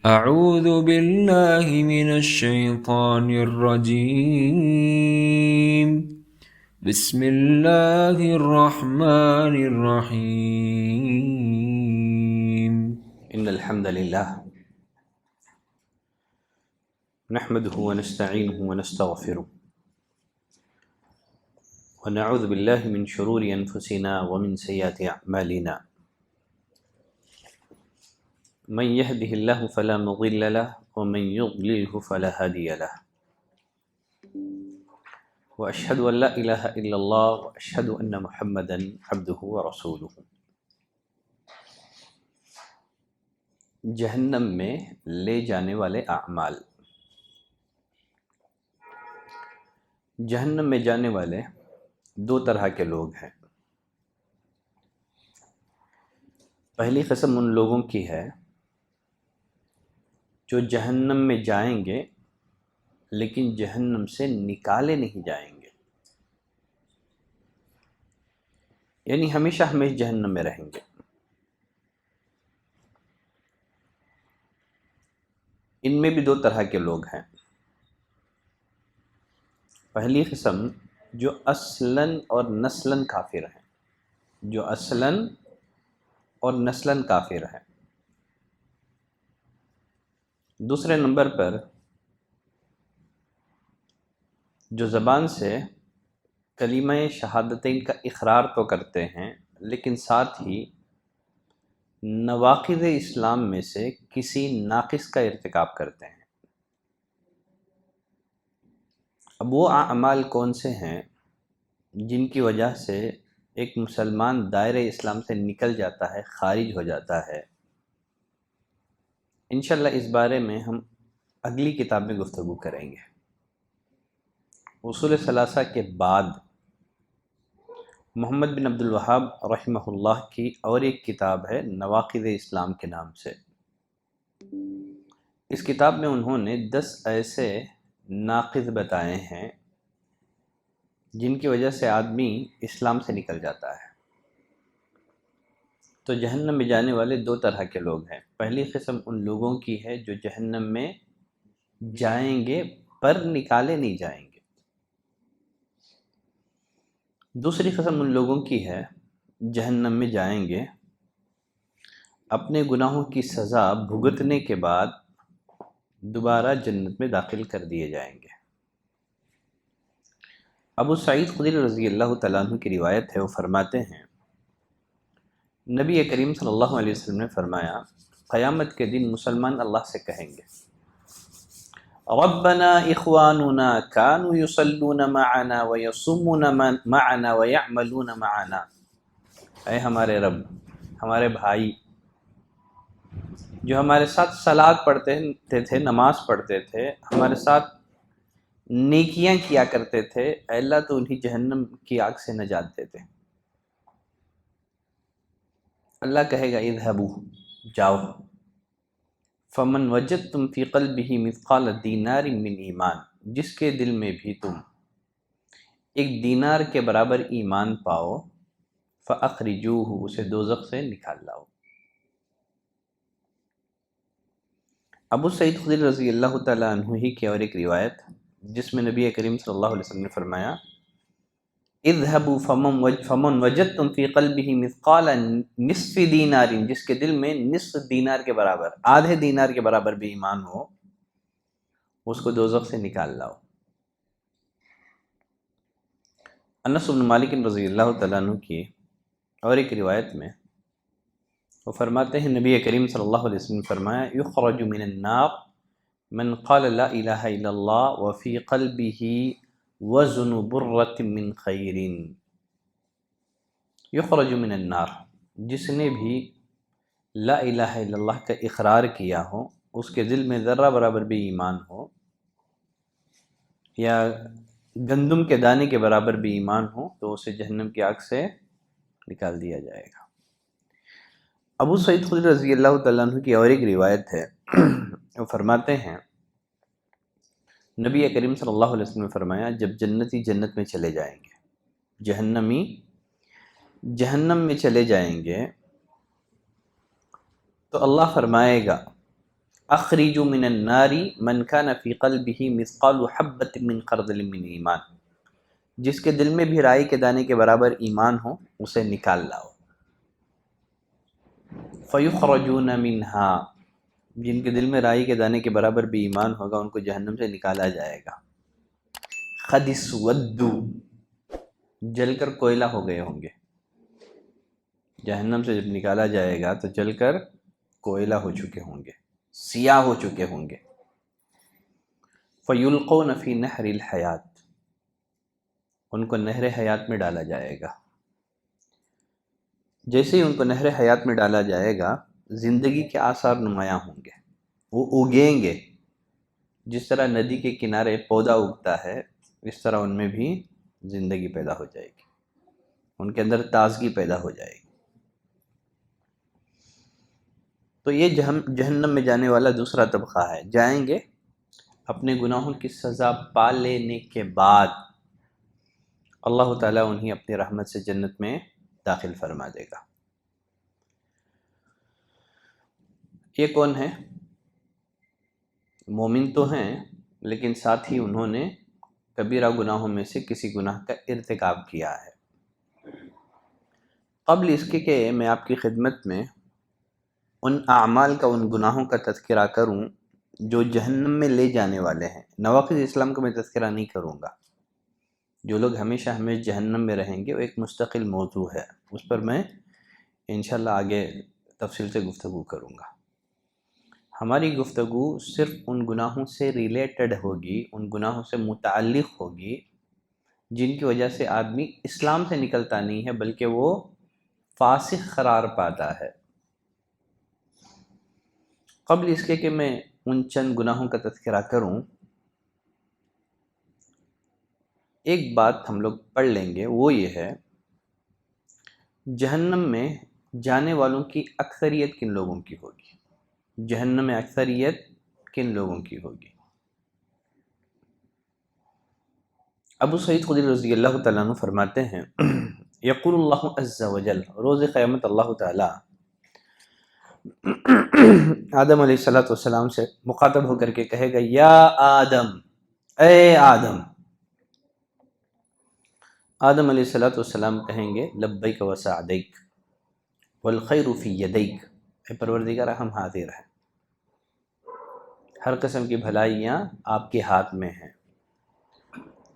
أعوذ بالله من الشيطان الرجيم. بسم الله الرحمن الرحيم. إن الحمد لله نحمده ونستعينه ونستغفره ونعوذ بالله من شرور أنفسنا ومن سيئات أعمالنا من يهده الله فلا مضل له ومن يضلله فلا هادي له وأشهد أن لا إله إلا الله وأشهد أن محمدا عبده ورسوله. جہنم میں لے جانے والے اعمال. جہنم میں جانے والے دو طرح کے لوگ ہیں. پہلی قسم ان لوگوں کی ہے جو جہنم میں جائیں گے لیکن جہنم سے نکالے نہیں جائیں گے، یعنی ہمیشہ ہمیشہ جہنم میں رہیں گے. ان میں بھی دو طرح کے لوگ ہیں. پہلی قسم جو اصلاً اور نسلاً کافر ہیں، جو اصلاً اور نسلاً کافر ہیں. دوسرے نمبر پر جو زبان سے کلمہ شہادتین کا اقرار تو کرتے ہیں لیکن ساتھ ہی نواقض اسلام میں سے کسی ناقص کا ارتکاب کرتے ہیں. اب وہ اعمال کون سے ہیں جن کی وجہ سے ایک مسلمان دائرہ اسلام سے نکل جاتا ہے، خارج ہو جاتا ہے؟ انشاءاللہ اس بارے میں ہم اگلی کتاب میں گفتگو کریں گے. اصول ثلاثہ کے بعد محمد بن عبد الوہاب رحمہ اللہ کی اور ایک کتاب ہے نواقض اسلام کے نام سے. اس کتاب میں انہوں نے 10 ایسے ناقض بتائے ہیں جن کی وجہ سے آدمی اسلام سے نکل جاتا ہے. تو جہنم میں جانے والے دو طرح کے لوگ ہیں. پہلی قسم ان لوگوں کی ہے جو جہنم میں جائیں گے پر نکالے نہیں جائیں گے. دوسری قسم ان لوگوں کی ہے جہنم میں جائیں گے، اپنے گناہوں کی سزا بھگتنے کے بعد دوبارہ جنت میں داخل کر دیے جائیں گے. ابو سعید خدری رضی اللہ تعالیٰ عنہ کی روایت ہے، وہ فرماتے ہیں نبی کریم صلی اللہ علیہ وسلم نے فرمایا قیامت کے دن مسلمان اللہ سے کہیں گے ربنا اخواننا كانوا يصلون معنا ويصومون معنا ويعملون معنا. اے ہمارے رب، ہمارے بھائی جو ہمارے ساتھ صلات پڑھتے تھے، نماز پڑھتے تھے، ہمارے ساتھ نیکیاں کیا کرتے تھے، اے اللہ تو انہیں جہنم کی آگ سے نجات دیتے. اللہ کہے گا اذهبوا، جاؤ، فمن وجدتم فی قلبہ مثقال دینار من ایمان، جس کے دل میں بھی تم ایک دینار کے برابر ایمان پاؤ، فاخرجوہ، اسے دوزخ سے نکال لاؤ. ابو سعید خدری رضی اللہ تعالیٰ عنہ ہی کی اور ایک روایت جس میں نبی کریم صلی اللہ علیہ وسلم نے فرمایا اذهبوا فمن وجدتم فی قلبہ مثقال نصف دینار، جس کے دل میں نصف دینار کے برابر، آدھے دینار کے برابر بھی ایمان ہو، اس کو دوزخ سے نکال لاؤ. انس بن مالک رضی اللہ تعالیٰ عنہ کی اور ایک روایت میں وہ فرماتے ہیں نبی کریم صلی اللہ علیہ وسلم نے فرمایا یخرج من النار من قال لا الہ الا اللہ وفی قلبہ وزن برۃ من خیر. یخرج من النار، جس نے بھی لا الہ الا اللہ کا اقرار کیا ہو، اس کے دل میں ذرہ برابر بھی ایمان ہو یا گندم کے دانے کے برابر بھی ایمان ہو، تو اسے جہنم کی آگ سے نکال دیا جائے گا. ابو سعید خدری رضی اللہ تعالیٰ عنہ کی اور ایک روایت ہے، وہ فرماتے ہیں نبی کریم صلی اللہ علیہ وسلم نے فرمایا جب جنتی جنت میں چلے جائیں گے، جہنمی جہنم میں چلے جائیں گے، تو اللہ فرمائے گا اخرجوا من النار من كان في قلبه مثقال حبۃ من خردل من ایمان، جس کے دل میں بھی رائی کے دانے کے برابر ایمان ہو اسے نکال لاؤ۔ فیخرجون منها، جن کے دل میں رائی کے دانے کے برابر بھی ایمان ہوگا ان کو جہنم سے نکالا جائے گا۔ قد اسودوا، جل کر کوئلہ ہو گئے ہوں گے، جہنم سے جب نکالا جائے گا تو جل کر کوئلہ ہو چکے ہوں گے، سیاہ ہو چکے ہوں گے۔ فیلقون فی نہر الحیات، ان کو نہر حیات میں ڈالا جائے گا۔ جیسے ہی ان کو نہر حیات میں ڈالا جائے گا زندگی کے آثار نمایاں ہوں گے، وہ اگیں گے، جس طرح ندی کے کنارے پودا اگتا ہے اس طرح ان میں بھی زندگی پیدا ہو جائے گی، ان کے اندر تازگی پیدا ہو جائے گی۔ تو یہ جہنم میں جانے والا دوسرا طبقہ ہے، جائیں گے اپنے گناہوں کی سزا پا لینے کے بعد اللہ تعالیٰ انہیں اپنی رحمت سے جنت میں داخل فرما دے گا۔ یہ کون ہے؟ مومن تو ہیں لیکن ساتھ ہی انہوں نے کبیرہ گناہوں میں سے کسی گناہ کا ارتکاب کیا ہے۔ قبل اس کے کہ میں آپ کی خدمت میں ان اعمال کا، ان گناہوں کا تذکرہ کروں جو جہنم میں لے جانے والے ہیں، نواقض اسلام کا میں تذکرہ نہیں کروں گا، جو لوگ ہمیشہ جہنم میں رہیں گے وہ ایک مستقل موضوع ہے، اس پر میں انشاءاللہ آگے تفصیل سے گفتگو کروں گا۔ ہماری گفتگو صرف ان گناہوں سے ریلیٹڈ ہوگی، ان گناہوں سے متعلق ہوگی جن کی وجہ سے آدمی اسلام سے نکلتا نہیں ہے بلکہ وہ فاسق قرار پاتا ہے۔ قبل اس کے کہ میں ان چند گناہوں کا تذکرہ کروں، ایک بات ہم لوگ پڑھ لیں گے، وہ یہ ہے جہنم میں جانے والوں کی اکثریت کن لوگوں کی ہوگی، جہنم میں اکثریت کن لوگوں کی ہوگی۔ ابو سعید خدری رضی اللہ تعالیٰ عنہ فرماتے ہیں یقول اللہ عز وجل، روز قیامت اللہ تعالیٰ آدم علیہ السلام سے مخاطب ہو کر کے کہے گا، یا آدم، اے آدم۔ آدم علیہ السلام کہیں گے لبیک و سعدیک والخیر فی یدیک، اے پروردگار ہم حاضر ہیں، ہر قسم کی بھلائیاں آپ کے ہاتھ میں ہیں۔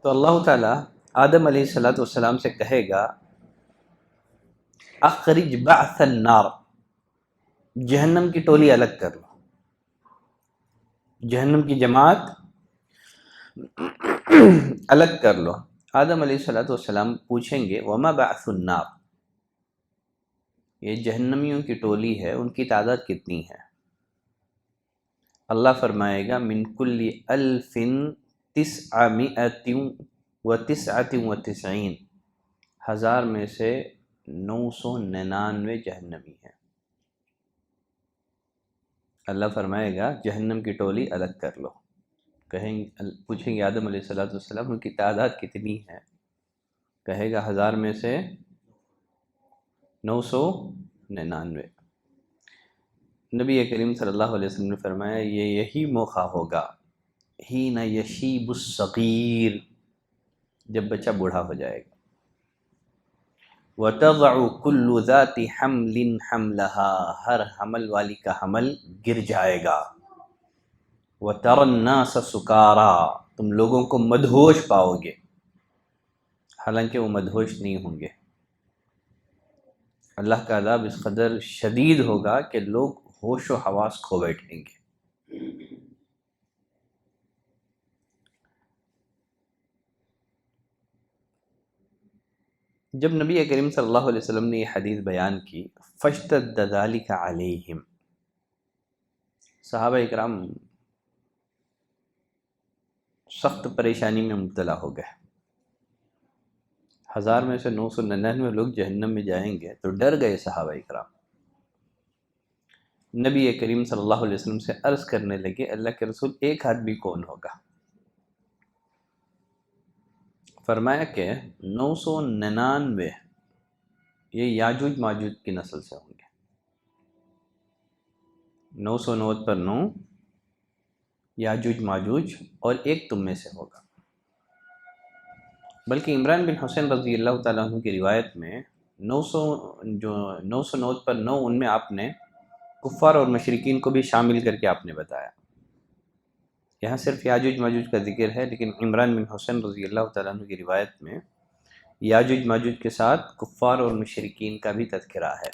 تو اللہ تعالیٰ آدم علیہ السلام سے کہے گا اخرج بعث النار، جہنم کی ٹولی الگ کر لو، جہنم کی جماعت الگ کر لو۔ آدم علیہ السلام پوچھیں گے وما بعث النار، یہ جہنمیوں کی ٹولی ہے ان کی تعداد کتنی ہے؟ اللہ فرمائے گا من کل 1999، 1000 میں سے 999 جہنمی ہیں۔ اللہ فرمائے گا جہنم کی ٹولی الگ کر لو، پوچھیں گے آدم علیہ السلام ان کی تعداد کتنی ہے؟ کہے گا 1000 میں سے 999۔ نبی کریم صلی اللہ علیہ وسلم نے فرمایا یہی موقع ہوگا حین یشیب الصغیر، جب بچہ بوڑھا ہو جائے گا، وَتَضَعُ كُلُّ ذَاتِ حَمْلٍ حَمْلَهَا، ہر حمل والی کا حمل گر جائے گا، وَتَرَى النَّاسَ سُكَارَى، تم لوگوں کو مدہوش پاؤ گے، حالانکہ وہ مدہوش نہیں ہوں گے۔ اللہ کا عذاب اس قدر شدید ہوگا کہ لوگ ہوش و حواس کھو بیٹھیں گے۔ جب نبی کریم صلی اللہ علیہ وسلم نے یہ حدیث بیان کی فاشتد ذلک علیہم، صحابہ اکرام سخت پریشانی میں مبتلا ہو گئے۔ 1000 میں سے 999 لوگ جہنم میں جائیں گے تو ڈر گئے صحابہ اکرام۔ نبی کریم صلی اللہ علیہ وسلم سے عرض کرنے لگے اللہ کے رسول ایک آدمی کون ہوگا؟ فرمایا کہ 999 یہ یاجوج ماجوج کی نسل سے ہوں گے۔ 999 پر 9 یاجوج ماجوج اور ایک تم میں سے ہوگا۔ بلکہ عمران بن حسین رضی اللہ تعالیٰ عنہ کی روایت میں 909 پر 9 ان میں آپ نے کفار اور مشرکین کو بھی شامل کر کے آپ نے بتایا۔ یہاں صرف یاجوج ماجوج کا ذکر ہے، لیکن عمران بن حسین رضی اللہ تعالیٰ عنہ کی روایت میں یاجوج ماجوج کے ساتھ کفار اور مشرکین کا بھی تذکرہ ہے۔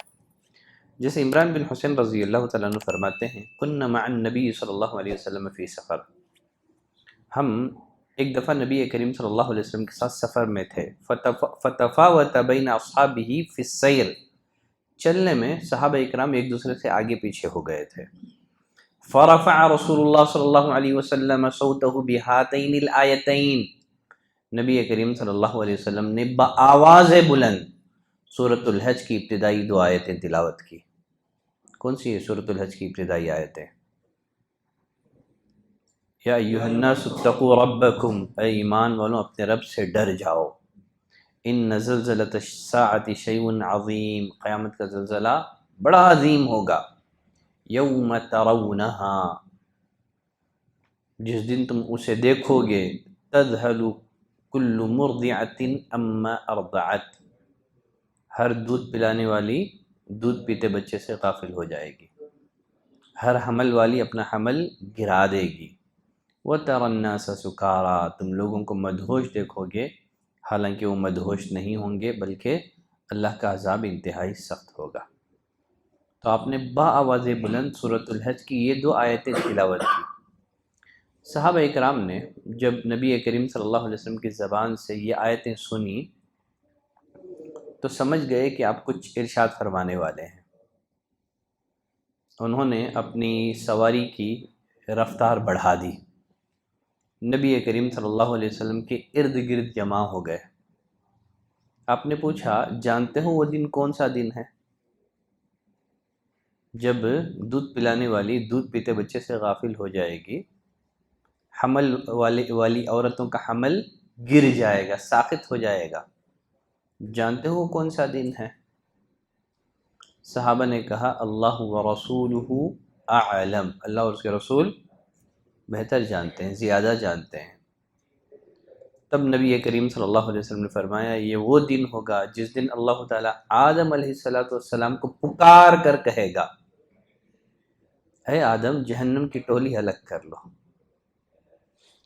جیسے عمران بن حسین رضی اللہ تعالیٰ عنہ فرماتے ہیں، کُنَّا مع النبی صلی اللہ علیہ وسلم فی سفر، ہم ایک دفعہ نبی کریم صلی اللہ علیہ وسلم کے ساتھ سفر میں تھے، فتفاوت بین اصحابہ فی السیر، چلنے میں صحابہ اکرام ایک دوسرے سے آگے پیچھے ہو گئے تھے۔ فرفع رسول اللہ صلی اللہ علیہ وسلم صوتہ بہاتین الآیتین، نبی کریم صلی اللہ علیہ وسلم نے بآواز بلند سورۃ الحج کی ابتدائی 2 آیتیں تلاوت کی۔ کون سی ہے سورۃ الحج کی ابتدائی آیتیں؟ یا ایھا الناس اتقوا ربکم، اے ایمان والوں اپنے رب سے ڈر جاؤ، ان زلزلۃ الساعۃ شیء عظیم، قیامت کا زلزلہ بڑا عظیم ہوگا، یوم ترونہا، جس دن تم اسے دیکھو گے، تذہل کل مرضعۃ اما ارضعت، ہر دودھ پلانے والی دودھ پیتے بچے سے غافل ہو جائے گی، ہر حمل والی اپنا حمل گرا دے گی، وَتَرَى النَّاسَ سُكَارَىٰ، تم لوگوں کو مدہوش دیکھو گے، حالانکہ وہ مدہوش نہیں ہوں گے، بلکہ اللہ کا عذاب انتہائی سخت ہوگا۔ تو آپ نے بآواز بلند سورۃ الحج کی یہ 2 آیتیں تلاوت کی۔ صحابہ اکرام نے جب نبی کریم صلی اللہ علیہ وسلم کی زبان سے یہ آیتیں سنی تو سمجھ گئے کہ آپ کچھ ارشاد فرمانے والے ہیں۔ انہوں نے اپنی سواری کی رفتار بڑھا دی، نبی کریم صلی اللہ علیہ وسلم کے ارد گرد جمع ہو گئے۔ آپ نے پوچھا، جانتے ہو وہ دن کون سا دن ہے جب دودھ پلانے والی دودھ پیتے بچے سے غافل ہو جائے گی، حمل والی عورتوں کا حمل گر جائے گا، ساقط ہو جائے گا، جانتے ہو وہ کون سا دن ہے؟ صحابہ نے کہا، اللہ ورسولہ اعلم، اللہ اور اس کے رسول بہتر جانتے ہیں، زیادہ جانتے ہیں۔ تب نبی کریم صلی اللہ علیہ وسلم نے فرمایا، یہ وہ دن ہوگا جس دن اللہ تعالیٰ آدم علیہ السلام کو پکار کر کہے گا، اے آدم جہنم کی ٹولی الگ کر لو۔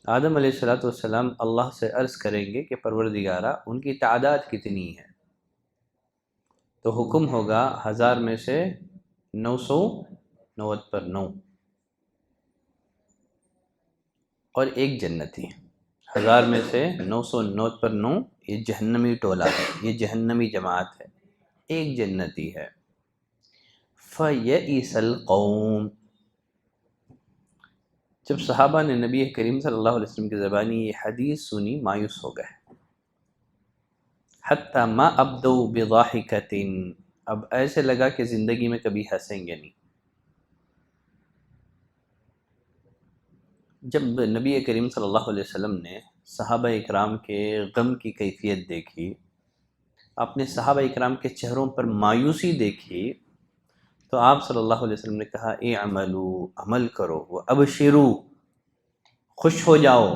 آدم علیہ السلام اللہ سے عرض کریں گے کہ پروردگارا ان کی تعداد کتنی ہے؟ تو حکم ہوگا 1000 میں سے 990 پر 9 اور ایک جنتی، 1000 میں سے 990 پر 9 یہ جہنمی ٹولہ ہے، یہ جہنمی جماعت ہے، ایک جنتی ہے۔ فَيَئِسَ الْقَوْمُ، جب صحابہ نے نبی کریم صلی اللہ علیہ وسلم کی زبانی یہ حدیث سنی مایوس ہو گئے، حتی ما ابدوا بضاحکۃ، اب ایسے لگا کہ زندگی میں کبھی ہنسیں گے نہیں۔ جب نبی کریم صلی اللہ علیہ وسلم نے صحابہ اکرام کے غم کی کیفیت دیکھی، اپنے صحابہ اکرام کے چہروں پر مایوسی دیکھی، تو آپ صلی اللہ علیہ وسلم نے کہا، اعملوا، عمل کرو، وابشروا، خوش ہو جاؤ،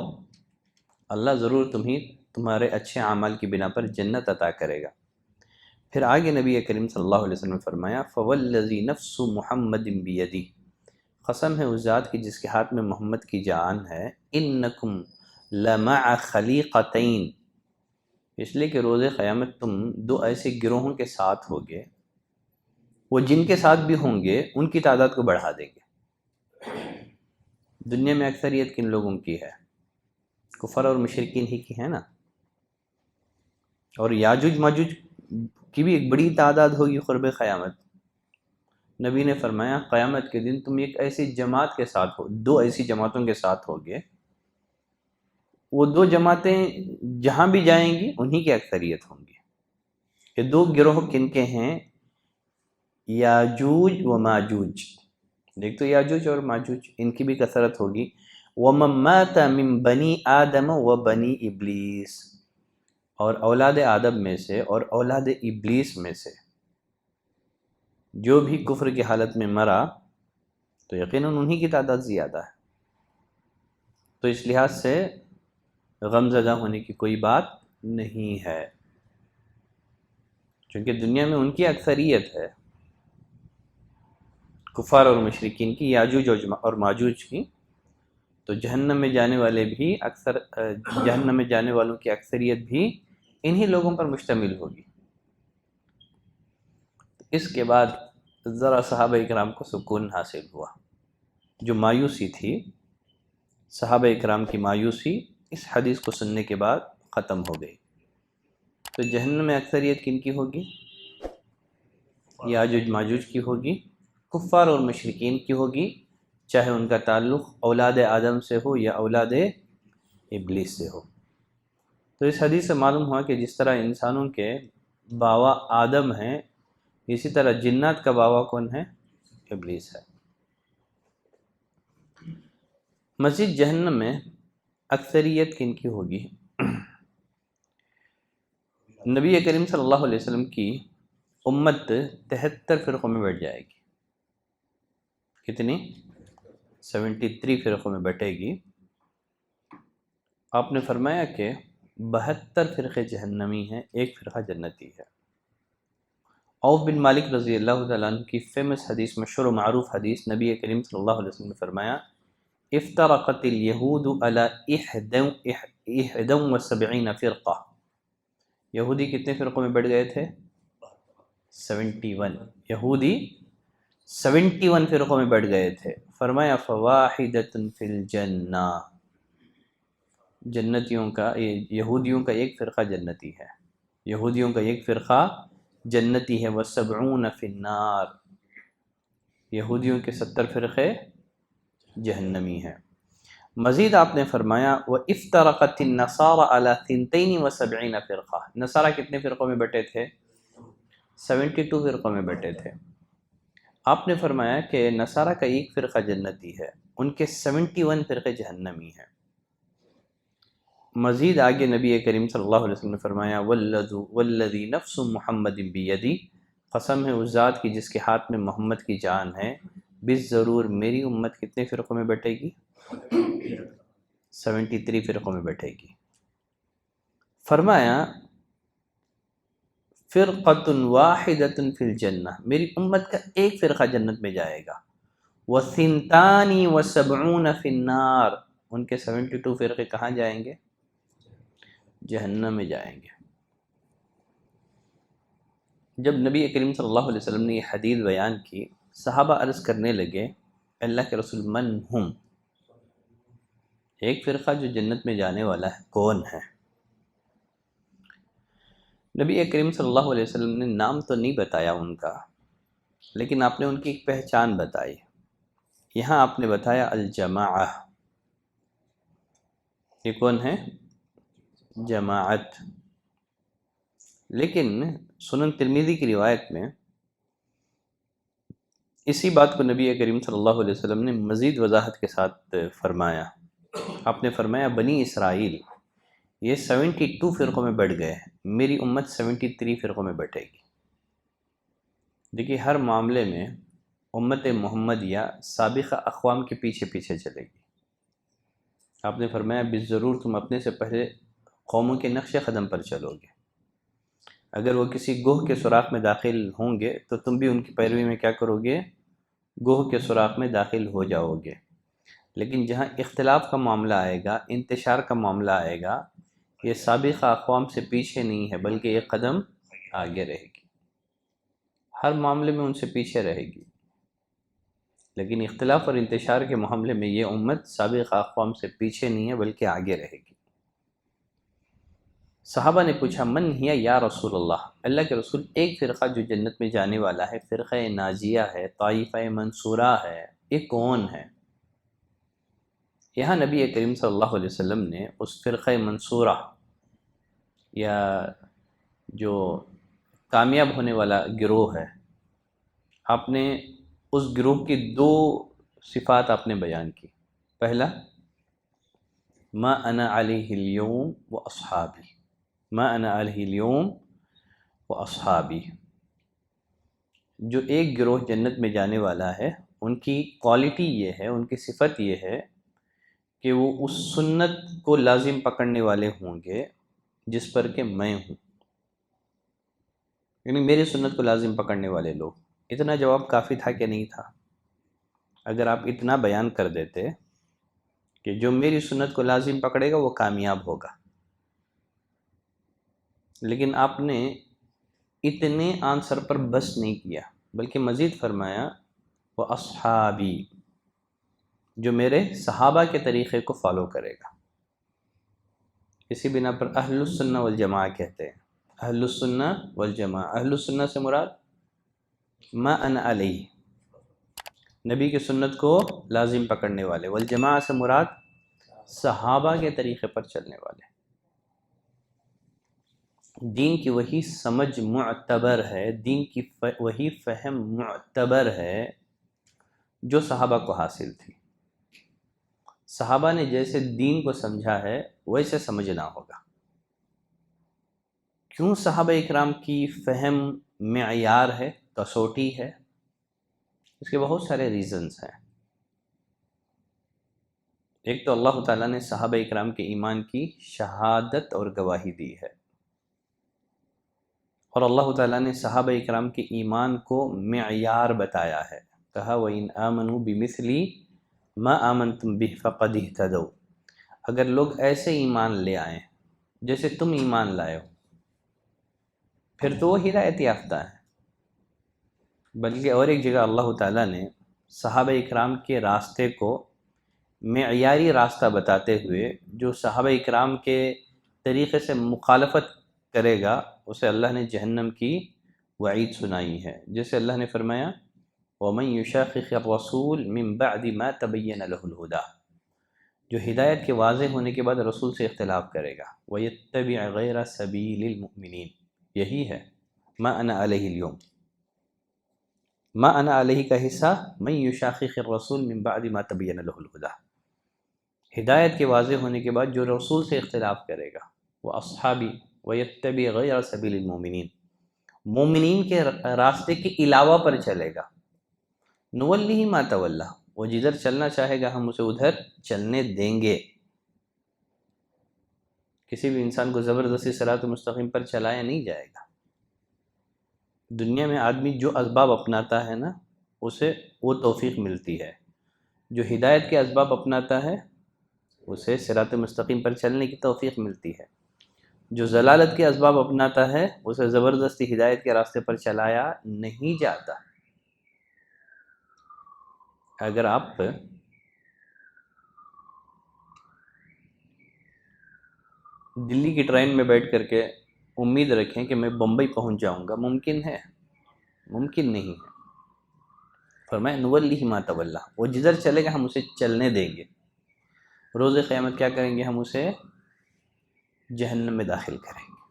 اللہ ضرور تمہارے اچھے اعمال کی بنا پر جنت عطا کرے گا۔ پھر آگے نبی کریم صلی اللہ علیہ وسلم نے فرمایا، فوالذی نفس محمد بیدی، قسم ہے اس ذات کی جس کے ہاتھ میں محمد کی جان ہے، انکم لمع خلیقتین، اس لیے کہ روز قیامت تم 2 ایسے گروہوں کے ساتھ ہوگے، وہ جن کے ساتھ بھی ہوں گے ان کی تعداد کو بڑھا دیں گے۔ دنیا میں اکثریت کن لوگوں کی ہے؟ کفر اور مشرکین ہی کی ہے نا، اور یاجوج ماجوج کی بھی ایک بڑی تعداد ہوگی قرب قیامت۔ نبی نے فرمایا، قیامت کے دن تم ایک ایسی جماعت کے ساتھ ہو، 2 ایسی جماعتوں کے ساتھ ہوگے، وہ 2 جماعتیں جہاں بھی جائیں گی انہی کی اکثریت ہوں گی۔ یہ 2 گروہ کن کے ہیں؟ یاجوج و ماجوج، دیکھ تو یاجوج اور ماجوج، ان کی بھی کثرت ہوگی۔ وَمَن مَاتَ مِن بَنِي آدَمَ وَبَنِي ابلیس، اور اولاد آدم میں سے اور اولاد ابلیس میں سے جو بھی کفر کی حالت میں مرا تو یقیناً انہی کی تعداد زیادہ ہے۔ تو اس لحاظ سے غم زدہ ہونے کی کوئی بات نہیں ہے، چونکہ دنیا میں ان کی اکثریت ہے، کفار اور مشرکین کی، یاجوج اور ماجوج کی، تو جہنم میں جانے والے بھی جہنم میں جانے والوں کی اکثریت بھی انہی لوگوں پر مشتمل ہوگی۔ اس کے بعد ذرا صحابہ اکرام کو سکون حاصل ہوا، جو مایوسی تھی صحابہ اکرام کی مایوسی اس حدیث کو سننے کے بعد ختم ہو گئی۔ تو جہنم میں اکثریت کن کی ہوگی؟ یاجوج ماجوج کی ہوگی، کفار اور مشرکین کی ہوگی، چاہے ان کا تعلق اولاد آدم سے ہو یا اولاد ابلیس سے ہو۔ تو اس حدیث سے معلوم ہوا کہ جس طرح انسانوں کے باوا آدم ہیں، اسی طرح جنات کا باوا کون ہے؟ ابلیس ہے۔ مزید جہنم میں اکثریت کن کی ہوگی؟ نبی کریم صلی اللہ علیہ وسلم کی امت 73 فرقوں میں بٹ جائے گی۔ کتنی؟ 73 فرقوں میں بٹے گی۔ آپ نے فرمایا کہ 72 فرقے جہنمی ہیں، ایک فرقہ جنتی ہے۔ عوف بن مالک رضی اللہ تعالیٰ عنہ کی فیمس حدیث، مشہور و معروف حدیث، نبی کریم صلی اللہ علیہ وسلم نے فرمایا افترقت الیہود علی 71 فرقہ۔ یہودی کتنے فرقوں میں بٹ گئے تھے؟ 71۔ یہودی 71 فرقوں میں بٹ گئے تھے۔ فرمایا فواحدۃ فی الجنہ، جنتیوں کا، یہودیوں کا ایک فرقہ جنتی ہے، یہودیوں کا ایک فرقہ جنتی ہے۔ وسبعون فی النار، یہودیوں کے 70 فرقے جہنمی ہیں۔ مزید آپ نے فرمایا وَإِفْتَرَقَتِ النَّصَارَى عَلَى 72 فرقہ، نصارہ کتنے فرقوں میں بٹے تھے؟ 72 فرقوں میں بٹے تھے۔ آپ نے فرمایا کہ نصارہ کا ایک فرقہ جنتی ہے، ان کے 71 فرقے جہنمی ہیں۔ مزید آگے نبی کریم صلی اللہ علیہ وسلم نے فرمایا والذی نفس محمد بیدی، قسم ہے اس ذات کی جس کے ہاتھ میں محمد کی جان ہے، بالضرور میری امت کتنے فرقوں میں بٹے گی؟ 73 فرقوں میں بٹے گی۔ فرمایا فرقۃ واحدۃ فی الجنہ، میری امت کا ایک فرقہ جنت میں جائے گا۔ وثنتان وسبعون فی النار، ان کے 72 فرقے کہاں جائیں گے؟ جہنم میں جائیں گے۔ جب نبی کریم صلی اللہ علیہ وسلم نے یہ حدیث بیان کی، صحابہ عرض کرنے لگے اللہ کے رسول من ہم، ایک فرقہ جو جنت میں جانے والا ہے کون ہے؟ نبی کریم صلی اللہ علیہ وسلم نے نام تو نہیں بتایا ان کا، لیکن آپ نے ان کی ایک پہچان بتائی۔ یہاں آپ نے بتایا الجماعہ، یہ کون ہے؟ جماعت۔ لیکن سنن ترمذی کی روایت میں اسی بات کو نبی کریم صلی اللہ علیہ وسلم نے مزید وضاحت کے ساتھ فرمایا۔ آپ نے فرمایا بنی اسرائیل یہ 72 فرقوں میں بٹ گئے ہیں، میری امت 73 فرقوں میں بٹے گی۔ دیکھیے ہر معاملے میں امت محمدیہ سابقہ اقوام کے پیچھے پیچھے چلے گی۔ آپ نے فرمایا بالضرور تم اپنے سے پہلے قوموں کے نقش قدم پر چلو گے، اگر وہ کسی گوہ کے سوراخ میں داخل ہوں گے تو تم بھی ان کی پیروی میں کیا کرو گے؟ گوہ کے سوراخ میں داخل ہو جاؤ گے۔ لیکن جہاں اختلاف کا معاملہ آئے گا، انتشار کا معاملہ آئے گا، یہ سابقہ اقوام سے پیچھے نہیں ہے بلکہ ایک قدم آگے رہے گی، ہر معاملے میں ان سے پیچھے رہے گی، لیکن اختلاف اور انتشار کے معاملے میں یہ امت سابقہ اقوام سے پیچھے نہیں ہے بلکہ آگے رہے گی۔ صحابہ نے پوچھا من ہی یا رسول اللہ، اللہ کے رسول ایک فرقہ جو جنت میں جانے والا ہے، فرقہ ناجیہ ہے، طائفہ منصورہ ہے، یہ کون ہے؟ یہاں نبی کریم صلی اللہ علیہ وسلم نے اس فرقہ منصورہ یا جو کامیاب ہونے والا گروہ ہے، آپ نے اس گروہ کی 2 صفات آپ نے بیان کی۔ پہلا ما انا علیہ اليوم و اصحابی، ما انا علیہ اليوم و اصحابی، جو ایک گروہ جنت میں جانے والا ہے ان کی کوالٹی یہ ہے، ان کی صفت یہ ہے کہ وہ اس سنت کو لازم پکڑنے والے ہوں گے جس پر کہ میں ہوں، یعنی میری سنت کو لازم پکڑنے والے لوگ۔ اتنا جواب کافی تھا کہ نہیں تھا؟ اگر آپ اتنا بیان کر دیتے کہ جو میری سنت کو لازم پکڑے گا وہ کامیاب ہوگا، لیکن آپ نے اتنے آنسر پر بس نہیں کیا، بلکہ مزید فرمایا وہ اصحابی، جو میرے صحابہ کے طریقے کو فالو کرے گا۔ اسی بنا پر اہل السنہ والجماعہ کہتے ہیں۔ اہل السنہ والجماعہ، اہل السنہ سے مراد ما انا علیہ، نبی کی سنت کو لازم پکڑنے والے، والجماعہ سے مراد صحابہ کے طریقے پر چلنے والے۔ دین کی وہی سمجھ معتبر ہے، دین کی وہی فہم معتبر ہے جو صحابہ کو حاصل تھی۔ صحابہ نے جیسے دین کو سمجھا ہے ویسے سمجھنا ہوگا۔ کیوں صحابہ اکرام کی فہم معیار ہے، کسوٹی ہے؟ اس کے بہت سارے ریزنز ہیں۔ ایک تو اللہ تعالیٰ نے صحابہ اکرام کے ایمان کی شہادت اور گواہی دی ہے، اور اللہ تعالیٰ نے صحابہ اکرام کے ایمان کو معیار بتایا ہے، کہا وَإِنْ آمَنُوا بِمِثْلِ مَا آمَنْتُمْ بِهِ فَقَدِ اهْتَدَوْا، اگر لوگ ایسے ایمان لے آئیں جیسے تم ایمان لائے ہو پھر تو وہ ہدایت یافتہ ہے۔ بلکہ اور ایک جگہ اللہ تعالیٰ نے صحابہ اکرام کے راستے کو معیاری راستہ بتاتے ہوئے جو صحابہ اکرام کے طریقے سے مخالفت کرے گا اسے اللہ نے جہنم کی وعید سنائی ہے، جیسے اللہ نے فرمایا وَمَن يُشَاقِقِ الرَّسُولِ مِن بَعْدِ مَا تَبَيَّنَ لَهُ الْهُدَى، جو ہدایت کے واضح ہونے کے بعد رسول سے اختلاف کرے گا، وَيَتَّبِعْ غَيْرَ سَبِيلِ الْمُؤْمِنِينَ، یہی ہے ما انا علیہ اليوم۔ ما انا علیہ کا حصہ من یشاقق الرسول من بعد ما تبین له الہدی، ہدایت کے واضح ہونے کے بعد جو رسول سے اختلاف کرے گا، وہ اصحابی ویتبع غیر سبیل المؤمنین، مومنین کے راستے کے علاوہ پر چلے گا، نولیہ ما تولی، وہ جدھر چلنا چاہے گا ہم اسے ادھر چلنے دیں گے۔ کسی بھی انسان کو زبردستی صراط مستقیم پر چلایا نہیں جائے گا۔ دنیا میں آدمی جو اسباب اپناتا ہے نا اسے وہ توفیق ملتی ہے، جو ہدایت کے اسباب اپناتا ہے اسے صراط مستقیم پر چلنے کی توفیق ملتی ہے، جو ضلالت کے اسباب اپناتا ہے اسے زبردستی ہدایت کے راستے پر چلایا نہیں جاتا۔ اگر آپ دلی کی ٹرین میں بیٹھ کر کے امید رکھیں کہ میں بمبئی پہنچ جاؤں گا، ممکن ہے؟ ممکن نہیں ہے۔ فرمایا نولیہ ما تولی، وہ جدھر چلے گا ہم اسے چلنے دیں گے، روز قیامت کیا کریں گے؟ ہم اسے جہنم میں داخل کریں گے۔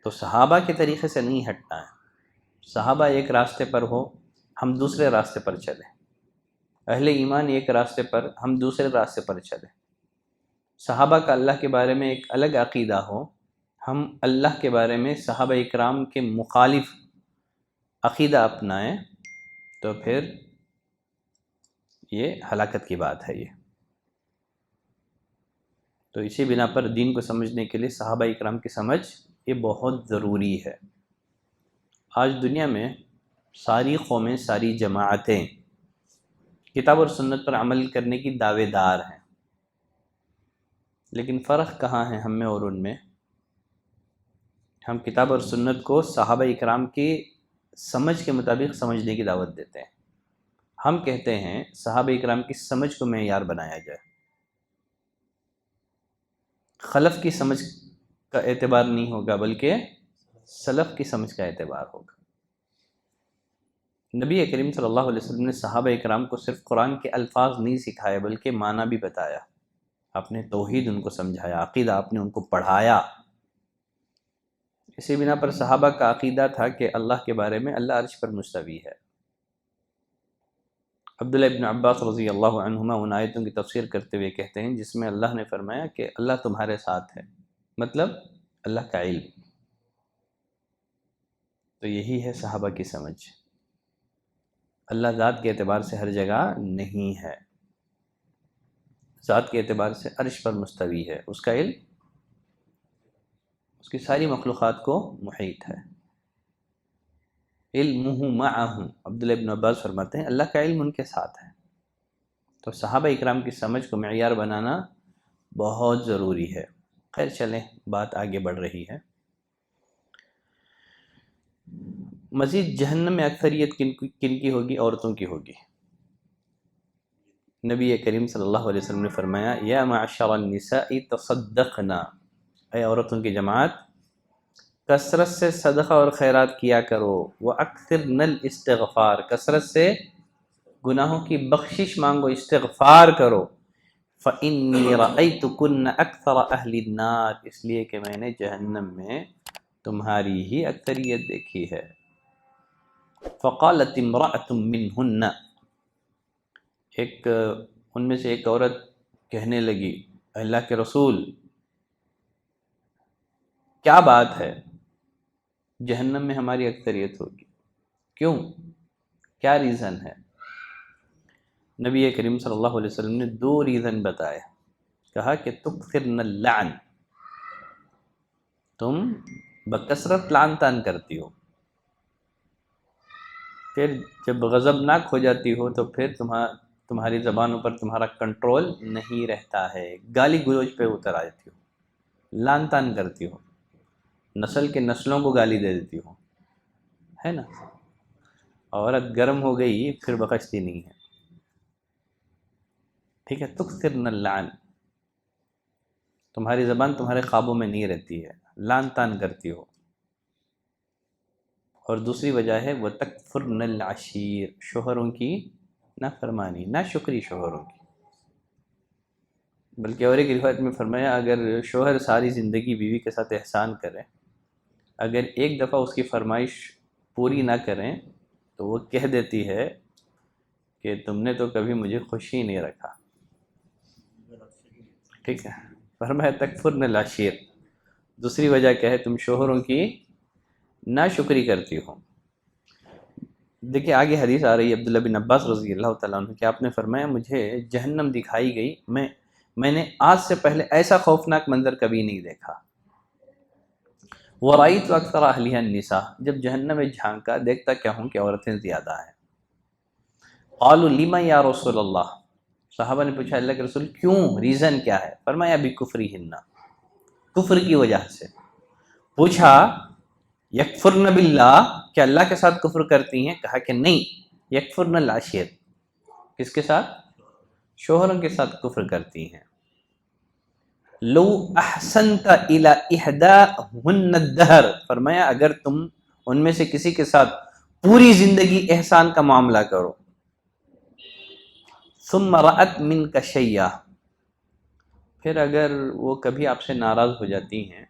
تو صحابہ کے طریقے سے نہیں ہٹنا ہے، صحابہ ایک راستے پر ہو ہم دوسرے راستے پر چلیں، اہل ایمان ایک راستے پر ہم دوسرے راستے پر چلیں، صحابہ کا اللہ کے بارے میں ایک الگ عقیدہ ہو، ہم اللہ کے بارے میں صحابہ اکرام کے مخالف عقیدہ اپنائیں، تو پھر یہ ہلاکت کی بات ہے۔ یہ تو اسی بنا پر دین کو سمجھنے کے لیے صحابہ اکرام کی سمجھ یہ بہت ضروری ہے۔ آج دنیا میں ساری قومیں، ساری جماعتیں کتاب اور سنت پر عمل کرنے کی دعوے دار ہیں، لیکن فرق کہاں ہے ہم میں اور ان میں؟ ہم کتاب اور سنت کو صحابہ اکرام کی سمجھ کے مطابق سمجھنے کی دعوت دیتے ہیں۔ ہم کہتے ہیں صحابہ اکرام کی سمجھ کو معیار بنایا جائے، خلف کی سمجھ کا اعتبار نہیں ہوگا بلکہ سلف کی سمجھ کا اعتبار ہوگا۔ نبی کریم صلی اللہ علیہ وسلم نے صحابہ اکرام کو صرف قرآن کے الفاظ نہیں سکھائے بلکہ معنی بھی بتایا، آپ نے توحید ان کو سمجھایا، عقیدہ آپ نے ان کو پڑھایا۔ اسی بنا پر صحابہ کا عقیدہ تھا کہ اللہ کے بارے میں اللہ عرش پر مستوی ہے۔ عبداللہ ابن عباس رضی اللہ عنہما ان آیتوں کی تفسیر کرتے ہوئے کہتے ہیں جس میں اللہ نے فرمایا کہ اللہ تمہارے ساتھ ہے، مطلب اللہ کا علم۔ تو یہی ہے صحابہ کی سمجھ، اللہ ذات کے اعتبار سے ہر جگہ نہیں ہے۔ ذات کے اعتبار سے عرش پر مستوی ہے، اس کا علم اس کی ساری مخلوقات کو محیط ہے۔ علمہ معہم، عبداللہ ابن عباس فرماتے ہیں اللہ کا علم ان کے ساتھ ہے۔ تو صحابہ اکرام کی سمجھ کو معیار بنانا بہت ضروری ہے۔ خیر چلیں، بات آگے بڑھ رہی ہے۔ مزید جہنم میں اکثریت کن کی ہوگی؟ عورتوں کی ہوگی۔ نبی کریم صلی اللہ علیہ وسلم نے فرمایا یا معشر النساء تصدقنا، اے عورتوں کی جماعت کثرت سے صدقہ اور خیرات کیا کرو، وَأَكْثِرْنَ الْإِسْتِغْفَارِ، کثرت سے گناہوں کی بخشش مانگو، استغفار کرو۔ فَإِنِّي رَأَيْتُكُنَّ أَكْثَرَ أَهْلِ النَّارِ، اس لیے کہ میں نے جہنم میں تمہاری ہی اکثریت دیکھی ہے۔ فَقَالَتِ امْرَأَةٌ مِّنْهُنَّ، ان میں سے ایک عورت کہنے لگی اللہ کے رسول کیا بات ہے، جہنم میں ہماری اکثریت ہوگی، کیوں، کیا ریزن ہے؟ نبی کریم صلی اللہ علیہ وسلم نے 2 ریزن بتائے، کہا کہ تکثرن اللعن، تم بکثرت لعن طعن کرتی ہو، پھر جب غضبناک ہو جاتی ہو تو پھر تمہاری زبانوں پر تمہارا کنٹرول نہیں رہتا ہے، گالی گلوچ پہ اتر آتی ہو، لعن طعن کرتی ہو، نسل کے نسلوں کو گالی دے دیتی ہو، ہے نا؟ عورت گرم ہو گئی پھر بخشتی نہیں ہے، ٹھیک ہے؟ تکثرن اللعن، تمہاری زبان تمہارے قابو میں نہیں رہتی ہے، لعن طعن کرتی ہو۔ اور دوسری وجہ ہے وَتَكْفُرْنَ الْعَشِيرَ، شوہروں کی نافرمانی، ناشکری شوہروں کی۔ بلکہ اور ایک روایت میں فرمایا اگر شوہر ساری زندگی بیوی کے ساتھ احسان کرے، اگر ایک دفعہ اس کی فرمائش پوری نہ کریں تو وہ کہہ دیتی ہے کہ تم نے تو کبھی مجھے خوش ہی نہیں رکھا، ٹھیک ہے؟ فرمایا تکفرن العشیر، دوسری وجہ کیا ہے؟ تم شوہروں کی ناشکری کرتی ہو۔ دیکھیں آگے حدیث آ رہی ہے عبداللہ بن عباس رضی اللہ تعالیٰ عنہ کہ آپ نے فرمایا مجھے جہنم دکھائی گئی، میں نے آج سے پہلے ایسا خوفناک منظر کبھی نہیں دیکھا۔ وَرَأَيْتُ أَكْثَرَ أَهْلِهَا النِّسَاء، جب جہنم میں جھانکا دیکھتا کیا ہوں کہ عورتیں زیادہ ہیں۔ قالوا لِمَ یا رسول اللہ، صحابہ نے پوچھا اللہ کے رسول کیوں، ریزن کیا ہے؟ فرمایا بِكُفْرِهِنَّ، کفر کی وجہ سے۔ پوچھا یکفرن باللہ، کیا اللہ کے ساتھ کفر کرتی ہیں؟ کہا کہ نہیں، یکفرن العشیر، کس کے ساتھ؟ شوہروں کے ساتھ کفر کرتی ہیں۔ لو احسنت الی احداہن الدہر، فرمایا اگر تم ان میں سے کسی کے ساتھ پوری زندگی احسان کا معاملہ کرو، ثم رأت منک شیئا، پھر اگر وہ کبھی آپ سے ناراض ہو جاتی ہیں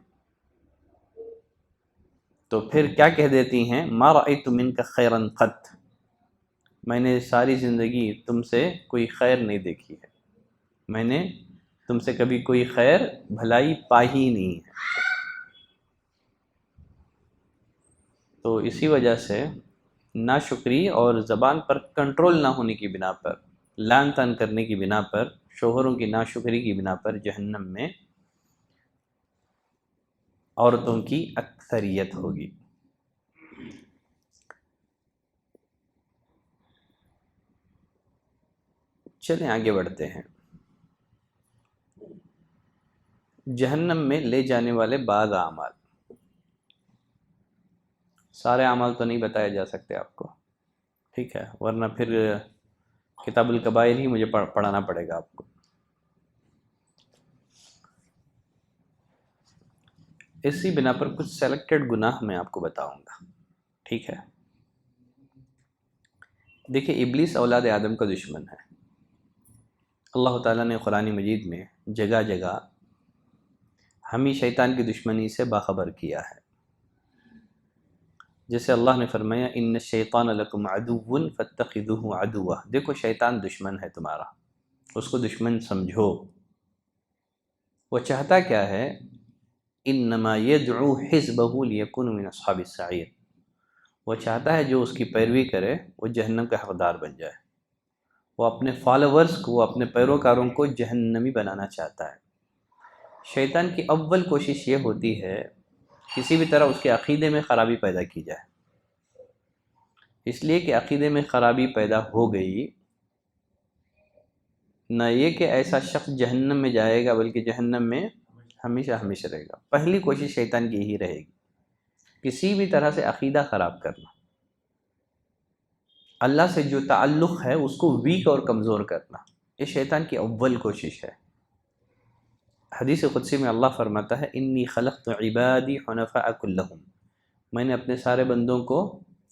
تو پھر کیا کہہ دیتی ہیں؟ ما رأیت منک خیرا قط، میں نے ساری زندگی تم سے کوئی خیر نہیں دیکھی ہے، میں نے تم سے کبھی کوئی خیر بھلائی پائی ہی نہیں ہے۔ تو اسی وجہ سے ناشکری اور زبان پر کنٹرول نہ ہونے کی بنا پر، لعن طعن کرنے کی بنا پر، شوہروں کی ناشکری کی بنا پر جہنم میں عورتوں کی اکثریت ہوگی۔ چلیں آگے بڑھتے ہیں۔ جہنم میں لے جانے والے بعض اعمال، سارے اعمال تو نہیں بتائے جا سکتے آپ کو، ٹھیک ہے؟ ورنہ پھر کتاب الکبائر ہی مجھے پڑھانا پڑے گا آپ کو۔ اسی بنا پر کچھ سیلیکٹڈ گناہ میں آپ کو بتاؤں گا، ٹھیک ہے؟ دیکھیں ابلیس اولاد آدم کا دشمن ہے۔ اللہ تعالیٰ نے قرآن مجید میں جگہ جگہ ہمیں شیطان کی دشمنی سے باخبر کیا ہے، جیسے اللہ نے فرمایا ان الشیطان لکم عدو فاتخذوہ عدوا، دیکھو شیطان دشمن ہے تمہارا، اس کو دشمن سمجھو۔ وہ چاہتا کیا ہے؟ انما یدعو حزبہ لیکونوا من اصحاب السعیر، وہ چاہتا ہے جو اس کی پیروی کرے وہ جہنم کا حقدار بن جائے۔ وہ اپنے فالوورز کو، اپنے پیروکاروں کو جہنمی بنانا چاہتا ہے۔ شیطان کی اول کوشش یہ ہوتی ہے کسی بھی طرح اس کے عقیدے میں خرابی پیدا کی جائے، اس لیے کہ عقیدے میں خرابی پیدا ہو گئی، نہ یہ کہ ایسا شخص جہنم میں جائے گا بلکہ جہنم میں ہمیشہ ہمیشہ رہے گا۔ پہلی کوشش شیطان کی یہی رہے گی، کسی بھی طرح سے عقیدہ خراب کرنا، اللہ سے جو تعلق ہے اس کو ویک اور کمزور کرنا، یہ شیطان کی اول کوشش ہے۔ حدیث قدسی میں اللہ فرماتا ہے انی خلقت عبادی حنفاء کلہم، میں نے اپنے سارے بندوں کو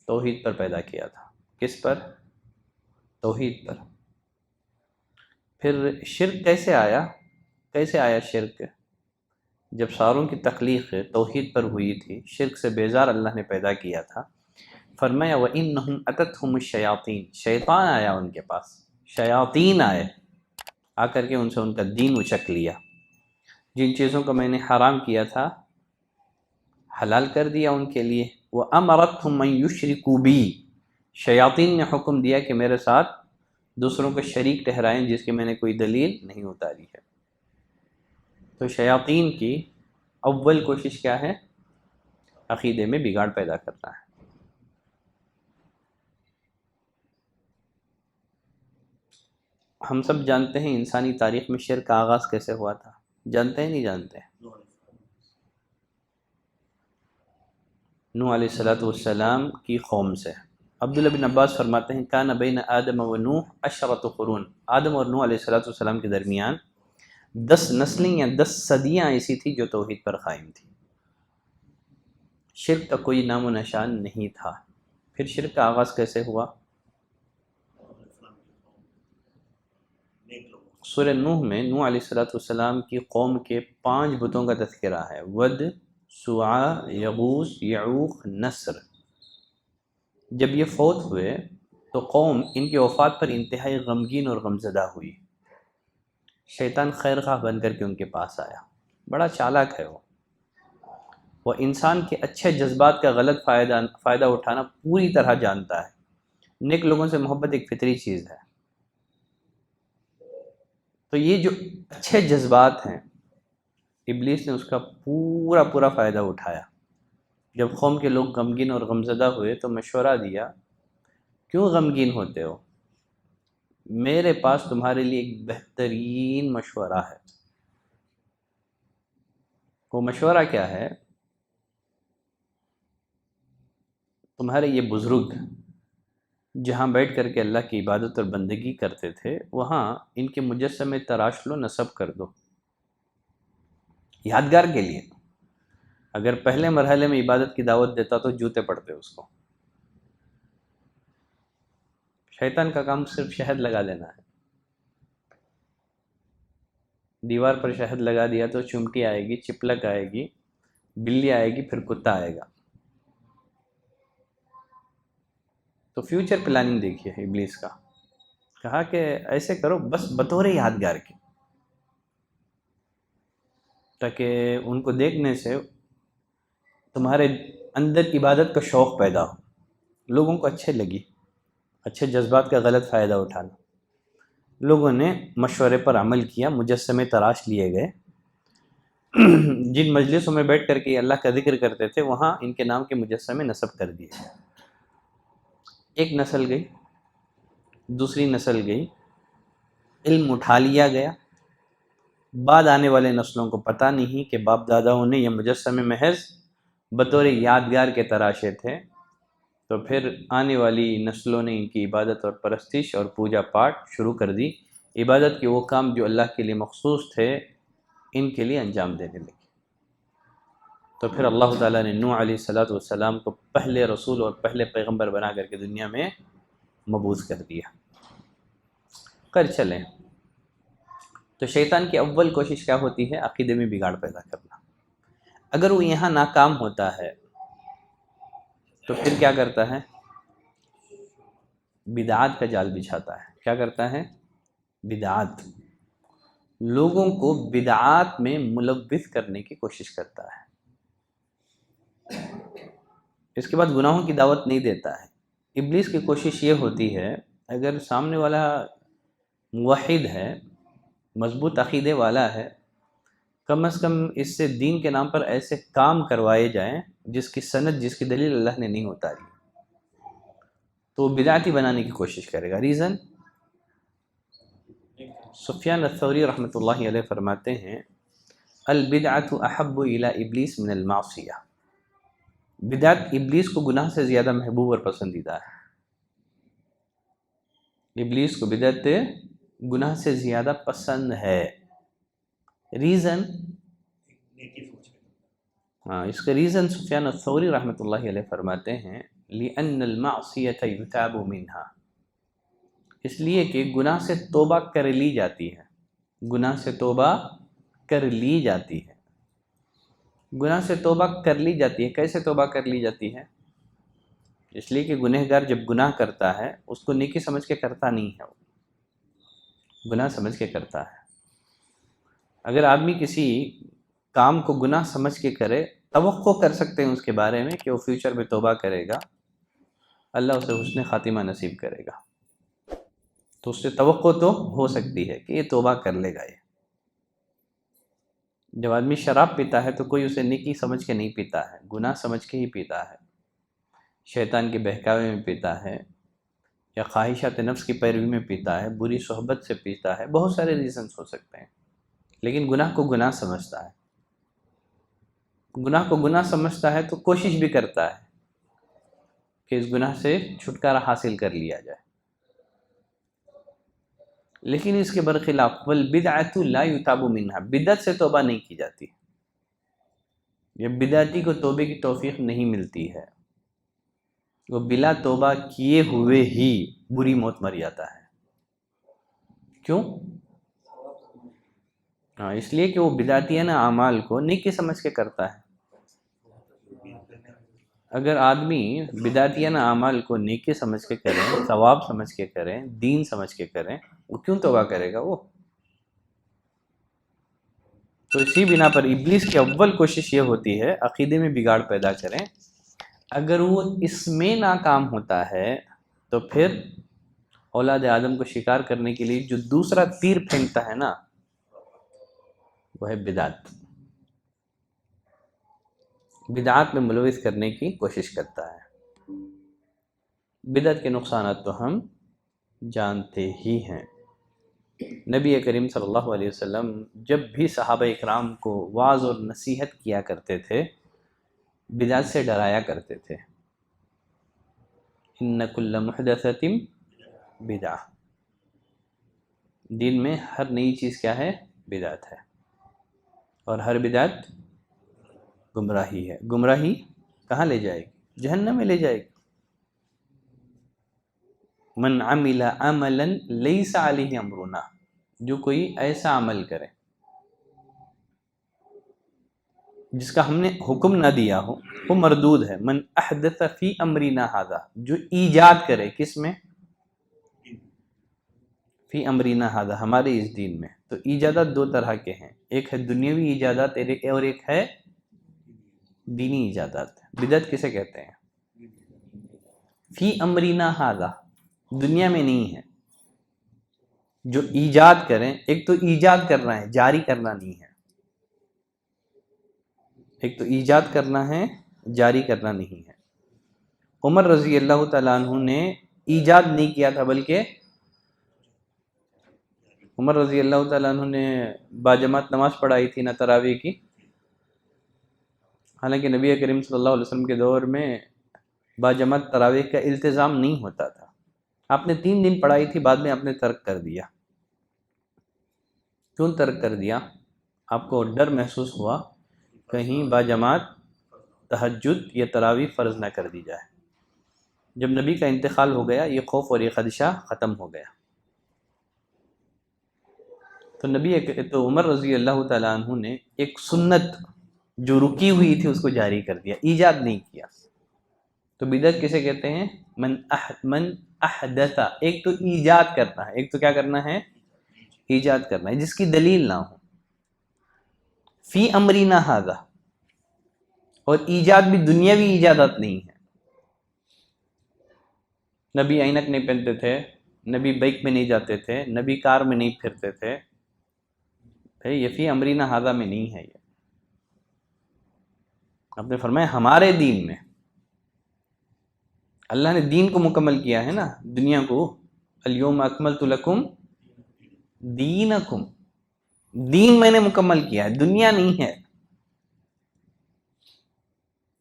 توحید پر پیدا کیا تھا۔ کس پر؟ توحید پر۔ پھر شرک کیسے آیا؟ کیسے آیا شرک؟ جب ساروں کی تخلیق توحید پر ہوئی تھی، شرک سے بیزار اللہ نے پیدا کیا تھا، فرمایا وَإِنَّهُمْ أَتَتْهُمُ الشَّيَاطِينَ، شیطان آیا ان کے پاس، شیاطین آئے، آ کر کے ان سے ان کا دین اچک لیا، جن چیزوں کو میں نے حرام کیا تھا حلال کر دیا ان کے لیے۔ وَأَمَرَتْهُمْ مَنْ يُشْرِكُوا بِي، شیاطین نے حکم دیا کہ میرے ساتھ دوسروں کو شریک ٹھہرائیں جس کی میں نے کوئی دلیل نہیں اتاری ہے۔ تو شیاطین کی اول کوشش کیا ہے؟ عقیدے میں بگاڑ پیدا کرنا ہے۔ ہم سب جانتے ہیں انسانی تاریخ میں شرک کا آغاز کیسے ہوا تھا، جانتے ہیں نہیں جانتے؟ نوح علیہ السلام کی قوم سے۔ عبداللہ بن عباس فرماتے ہیں کان بین آدم و نوح عشرۃ قرون، آدم اور نوح علیہ السلام کے درمیان 10 نسلیں یا 10 صدیاں ایسی تھی جو توحید پر قائم تھی، شرک کا کوئی نام و نشان نہیں تھا۔ پھر شرک کا آغاز کیسے ہوا؟ سورہ نوح میں نوح علیہ السلام کی قوم کے 5 بتوں کا تذکرہ ہے، ود، سواع، یغوث، یعوق، نصر۔ جب یہ فوت ہوئے تو قوم ان کی وفات پر انتہائی غمگین اور غمزدہ ہوئی۔ شیطان خیر خواہ بن کر کے ان کے پاس آیا، بڑا چالاک ہے وہ انسان کے اچھے جذبات کا غلط فائدہ اٹھانا پوری طرح جانتا ہے۔ نیک لوگوں سے محبت ایک فطری چیز ہے، تو یہ جو اچھے جذبات ہیں ابلیس نے اس کا پورا فائدہ اٹھایا۔ جب قوم کے لوگ غمگین اور غمزدہ ہوئے تو مشورہ دیا، کیوں غمگین ہوتے ہو؟ میرے پاس تمہارے لیے ایک بہترین مشورہ ہے۔ وہ مشورہ کیا ہے؟ تمہارے یہ بزرگ جہاں بیٹھ کر کے اللہ کی عبادت اور بندگی کرتے تھے وہاں ان کے مجسمے تراش لو، نصب کر دو، یادگار کے لیے۔ اگر پہلے مرحلے میں عبادت کی دعوت دیتا تو جوتے پڑتے اس کو۔ شیطان کا کام صرف شہد لگا دینا ہے، دیوار پر شہد لگا دیا تو چمٹی آئے گی، چپلک آئے گی، بلی آئے گی، پھر کتا آئے گا۔ تو فیوچر پلاننگ دیکھیے ابلیس کا، کہا کہ ایسے کرو بس بطور یادگار کے، تاکہ ان کو دیکھنے سے تمہارے اندر عبادت کا شوق پیدا ہو، لوگوں کو اچھے لگی، اچھے جذبات کا غلط فائدہ اٹھانا۔ لوگوں نے مشورے پر عمل کیا، مجسمے تراش لیے گئے، جن مجلسوں میں بیٹھ کر کے اللہ کا ذکر کرتے تھے وہاں ان کے نام کے مجسمے نصب کر دیے گئے۔ ایک نسل گئی، دوسری نسل گئی، علم اٹھا لیا گیا، بعد آنے والے نسلوں کو پتہ نہیں کہ باپ داداؤں نے یہ مجسمے محض بطور یادگار کے تراشے تھے، تو پھر آنے والی نسلوں نے ان کی عبادت اور پرستش اور پوجا پاٹ شروع کر دی، عبادت کے وہ کام جو اللہ کے لیے مخصوص تھے ان کے لیے انجام دینے لگے۔ تو پھر اللہ تعالیٰ نے نوح علیہ السلام کو پہلے رسول اور پہلے پیغمبر بنا کر کے دنیا میں مبعوث کر دیا۔ کر چلیں، تو شیطان کی اول کوشش کیا ہوتی ہے؟ عقیدے میں بگاڑ پیدا کرنا۔ اگر وہ یہاں ناکام ہوتا ہے تو پھر کیا کرتا ہے؟ بدعات کا جال بچھاتا ہے۔ کیا کرتا ہے؟ بدعات، لوگوں کو بدعات میں ملوث کرنے کی کوشش کرتا ہے۔ اس کے بعد گناہوں کی دعوت نہیں دیتا ہے۔ ابلیس کی کوشش یہ ہوتی ہے، اگر سامنے والا موحد ہے، مضبوط عقیدے والا ہے، کم از کم اس سے دین کے نام پر ایسے کام کروائے جائیں جس کی سند، جس کی دلیل اللہ نے نہیں اتاری، تو وہ بدعتی بنانے کی کوشش کرے گا۔ ریزن، سفیان الثوری رحمۃ اللہ علیہ فرماتے ہیں البدعۃ احب الی ابلیس من المعصیہ، بدعت ابلیس کو گناہ سے زیادہ محبوب اور پسندیدہ ہے۔ ابلیس کو بدعت گناہ سے زیادہ پسند ہے۔ ریزن، اس کا ریزن سفیان الثوری رحمۃ اللہ علیہ فرماتے ہیں لأن المعصیۃ یتاب منہا، اس لیے کہ گناہ سے توبہ کر لی جاتی ہے، گناہ سے توبہ کر لی جاتی ہے، گناہ سے توبہ کر لی جاتی ہے۔ کیسے توبہ کر لی جاتی ہے؟ اس لیے کہ گنہگار جب گناہ کرتا ہے اس کو نیکی سمجھ کے کرتا نہیں ہے، وہ گناہ سمجھ کے کرتا ہے۔ اگر آدمی کسی کام کو گناہ سمجھ کے کرے، توقع کر سکتے ہیں اس کے بارے میں کہ وہ فیوچر میں توبہ کرے گا، اللہ اسے حسن خاتمہ نصیب کرے گا، تو اس سے توقع تو ہو سکتی ہے کہ یہ توبہ کر لے گا۔ یہ جب آدمی شراب پیتا ہے تو کوئی اسے نیکی سمجھ کے نہیں پیتا ہے، گناہ سمجھ کے ہی پیتا ہے، شیطان کے بہکاوے میں پیتا ہے، یا خواہشات نفس کی پیروی میں پیتا ہے، بری صحبت سے پیتا ہے، بہت سارے ریزنز ہو سکتے ہیں، لیکن گناہ کو گناہ سمجھتا ہے۔ گناہ کو گناہ سمجھتا ہے تو کوشش بھی کرتا ہے کہ اس گناہ سے چھٹکارا حاصل کر لیا جائے، لیکن اس کے برخلاف والبدعۃ لا یتاب منہا، بدعت سے توبہ نہیں کی جاتی۔ جب بدعتی کو توبے کی توفیق نہیں ملتی ہے، وہ بلا توبہ کیے ہوئے ہی بری موت مر جاتا ہے۔ کیوں؟ اس لیے کہ وہ بدعتیانہ اعمال کو نیکی سمجھ کے کرتا ہے۔ اگر آدمی بدعتیانہ اعمال کو نیکی سمجھ کے کریں، ثواب سمجھ کے کریں، دین سمجھ کے کریں، وہ کیوں توبہ کرے گا وہ؟ تو اسی بنا پر ابلیس کی اول کوشش یہ ہوتی ہے عقیدے میں بگاڑ پیدا کریں۔ اگر وہ اس میں ناکام ہوتا ہے تو پھر اولاد آدم کو شکار کرنے کے لیے جو دوسرا تیر پھینکتا ہے نا، وہ ہے بدعت، بدعات میں ملوث کرنے کی کوشش کرتا ہے۔ بدعت کے نقصانات تو ہم جانتے ہی ہیں۔ نبی کریم صلی اللہ علیہ وسلم جب بھی صحابہ اکرام کو وعظ اور نصیحت کیا کرتے تھے، بدعت سے ڈرایا کرتے تھے۔ ان کل محدثۃ بدعہ، دین میں ہر نئی چیز کیا ہے؟ بدعت ہے، اور ہر بدعت گمراہی ہے۔ گمراہی کہاں لے جائے گی؟ جہنم میں لے جائے گی۔ من عمل عملا لیس علیہ امرنا، جو کوئی ایسا عمل کرے جس کا ہم نے حکم نہ دیا ہو، وہ مردود ہے۔ من احدث فی امرنا ھذا، جو ایجاد کرے، کس میں؟ فی امرنا ھذا، ہمارے اس دین میں۔ تو ایجادات دو طرح کے ہیں، ایک ہے دنیاوی ایجادات اور ایک ہے دینی ایجادات۔ بدعت کسے کہتے ہیں؟ فی امرنا ھذا، دنیا میں نہیں ہے، جو ایجاد کریں۔ ایک تو ایجاد کرنا ہے، جاری کرنا نہیں ہے، ایک تو ایجاد کرنا ہے، جاری کرنا نہیں ہے۔ عمر رضی اللہ تعالیٰ عنہ نے ایجاد نہیں کیا تھا، بلکہ عمر رضی اللہ تعالیٰ عنہ نے باجماعت نماز پڑھائی تھی نا تراویح کی، حالانکہ نبی کریم صلی اللہ علیہ وسلم کے دور میں باجماعت تراویح کا التزام نہیں ہوتا تھا۔ آپ نے 3 دن پڑھائی تھی، بعد میں آپ نے ترک کر دیا۔ کیوں ترک کر دیا؟ آپ کو ڈر محسوس ہوا کہیں باجماعت تہجد یا تراویح فرض نہ کر دی جائے۔ جب نبی کا انتقال ہو گیا، یہ خوف اور یہ خدشہ ختم ہو گیا، تو عمر رضی اللہ تعالیٰ عنہ نے ایک سنت جو رکی ہوئی تھی اس کو جاری کر دیا، ایجاد نہیں کیا۔ تو بدعت کسے کہتے ہیں؟ من احدث، ایک تو ایجاد کرنا ہے، ایک تو کیا کرنا ہے؟ ایجاد کرنا ہے جس کی دلیل نہ ہو۔ فی امرنا ھذا، اور ایجاد بھی دنیاوی ایجادات نہیں ہے۔ نبی عینک نہیں پہنتے تھے، نبی بائک میں نہیں جاتے تھے، نبی کار میں نہیں پھرتے تھے. بھائی یہ فی امرینا ھذا میں نہیں ہے. یہ آپ نے فرمایا ہمارے دین میں. اللہ نے دین کو مکمل کیا ہے نا، دنیا کو. الیوم اکملت لکم دینکم، دین میں نے مکمل کیا ہے، دنیا نہیں ہے.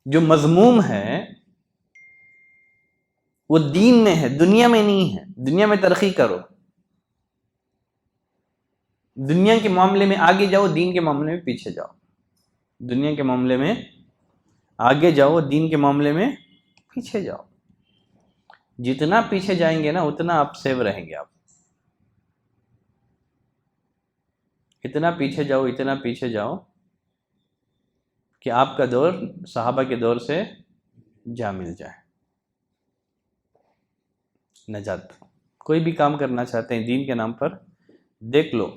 جو مذموم ہے وہ دین میں ہے، دنیا میں نہیں ہے. دنیا میں ترقی کرو، دنیا کے معاملے میں آگے جاؤ، دین کے معاملے میں پیچھے جاؤ. دنیا کے معاملے میں آگے جاؤ، دین کے معاملے میں پیچھے جاؤ. جتنا پیچھے جائیں گے نا اتنا آپ سیو رہیں گے. آپ اتنا پیچھے جاؤ، اتنا پیچھے جاؤ کہ آپ کا دور صحابہ کے دور سے جا مل جائے. نجات. کوئی بھی کام کرنا چاہتے ہیں دین کے نام پر، دیکھ لو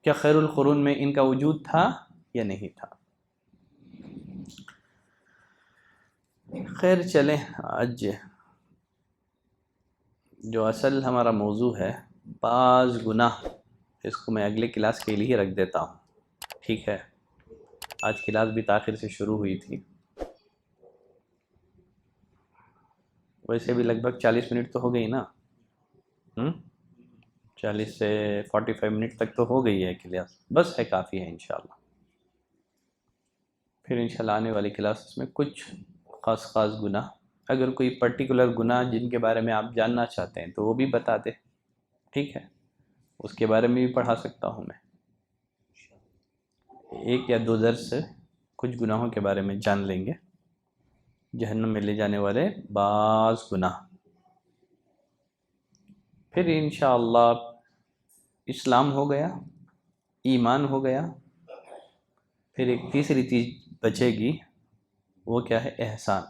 کیا خیر القرون میں ان کا وجود تھا یا نہیں تھا. خیر چلیں، آج جو اصل ہمارا موضوع ہے بعض گناہ، اس کو میں اگلے کلاس کے لیے رکھ دیتا ہوں. ٹھیک ہے، آج کلاس بھی تاخیر سے شروع ہوئی تھی. ویسے بھی لگ بھگ 40 منٹ تو ہو گئی نا. 40 سے 45 منٹ تک تو ہو گئی ہے کلاس، بس ہے، کافی ہے انشاءاللہ. پھر انشاءاللہ آنے والی کلاسز میں کچھ خاص گناہ، اگر کوئی پرٹیکولر گناہ جن کے بارے میں آپ جاننا چاہتے ہیں تو وہ بھی بتا دیں. ٹھیک ہے، اس کے بارے میں بھی پڑھا سکتا ہوں میں. 1 یا 2 درس سے کچھ گناہوں کے بارے میں جان لیں گے، جہنم میں لے جانے والے بعض گناہ. پھر انشاءاللہ اسلام ہو گیا، ایمان ہو گیا. پھر ایک تیسری چیز بچے گی، وہ کیا ہے؟ احسان.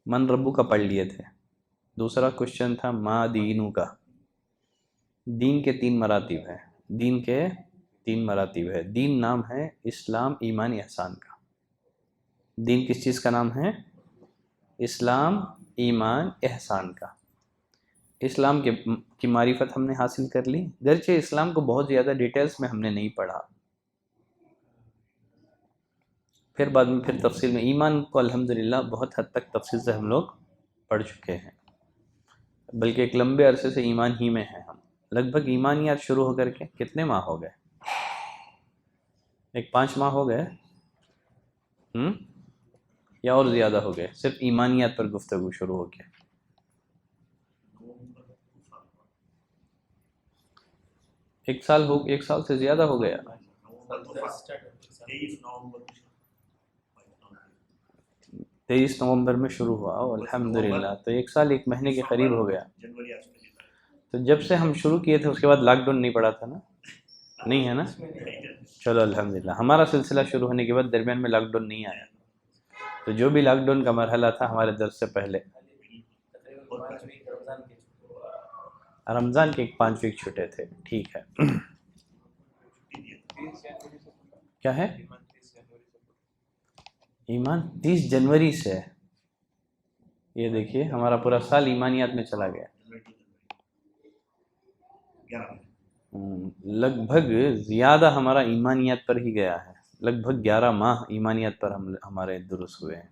من ربو کا پڑھ لیے تھے. دوسرا کوشچن تھا ما دینو کا. دین کے 3 مراتب ہیں. دین کے 3 مراتب ہے. دین نام ہے اسلام، ایمان، احسان کا. دین کس چیز کا نام ہے؟ اسلام، ایمان، احسان کا. اسلام کی معرفت ہم نے حاصل کر لی، گرچہ اسلام کو بہت زیادہ ڈیٹیلز میں ہم نے نہیں پڑھا. پھر بعد میں پھر تفصیل میں ایمان کو الحمدللہ بہت حد تک تفصیل سے ہم لوگ پڑھ چکے ہیں، بلکہ ایک لمبے عرصے سے ایمان ہی میں ہیں ہم. لگ بھگ ایمانیات شروع ہو کر کے کتنے ماہ ہو گئے؟ 5 ماہ ہو گئے یا اور زیادہ ہو گئے صرف ایمانیات پر گفتگو شروع ہو کے؟ ایک سال سے زیادہ ہو گیا. 23 نومبر میں شروع ہوا. الحمدللہ، تو 1 سال 1 مہینے کے قریب ہو گیا. تو جب سے ہم شروع کیے تھے اس کے بعد لاک ڈاؤن نہیں پڑا تھا نا؟ نہیں ہے نا؟ چلو الحمدللہ، ہمارا سلسلہ شروع ہونے کے بعد درمیان میں لاک ڈاؤن نہیں آیا. تو جو بھی لاک ڈاؤن کا مرحلہ تھا ہمارے درس سے پہلے، رمضان کے 5 ویک چھٹے تھے. ٹھیک ہے. کیا ہے؟ ایمان 30 جنوری سے. یہ دیکھیے ہمارا پورا سال ایمانیات میں چلا گیا. لگ بھگ زیادہ ہمارا ایمانیات پر ہی گیا ہے. لگ بھگ 11 ماہ ایمانیات پر ہمارے دروس ہوئے ہیں.